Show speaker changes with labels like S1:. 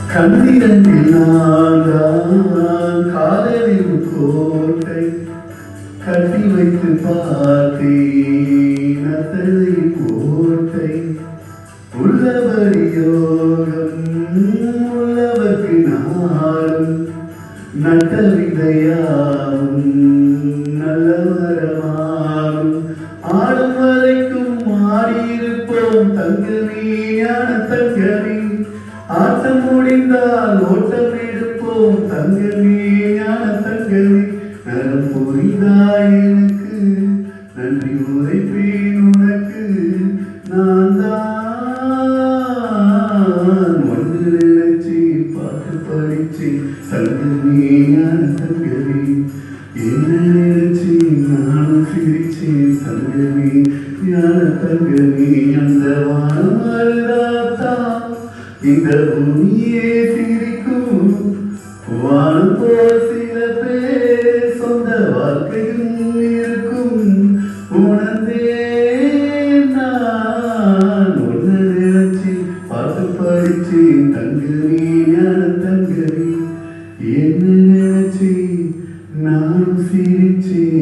S1: கண்ணிரண்டில் நான் காதலின் கோட்டை கட்டி வைத்து பார்த்தேன் அத்தனை கோட்டை உள்ளபடி யோகம் உள்ளவர்க்கு நாளும் நட்ட விதையாகும் நல்ல மரமாகும் ஆடும் வரைக்கும் ஆடியிருப்போம் தங்கமே ஞான தங்கமே ஆட்டம் முடிந்தால் ஓட்டம் எடுப்போம் தங்கமே ஞான தங்கமே நலம் புரிந்தாய் எனக்கு நன்றி உரைப்பேன் உனக்கு நான் தான் ஒன்று நினைச்சி பாட்டு படிச்சு தங்கமே ஞான தங்கமே என்ன நினைச்சி நானும் சிரிச்சேன் தங்கமே ஞான தங்கமே அந்த வானம் அழுதாத்தான் இந்த பூமியே சிரிக்கும் வானம் போல் சில பேர் சொந்த வாழ்க்கையும் இருக்கும் உணர்ந்தேன் நான் ஒன்று நினைச்சு பாட்டு படிச்சேன் தங்கமே ஞான தங்கமே என்ன நினைச்சு நானும் சிரிச்சேன்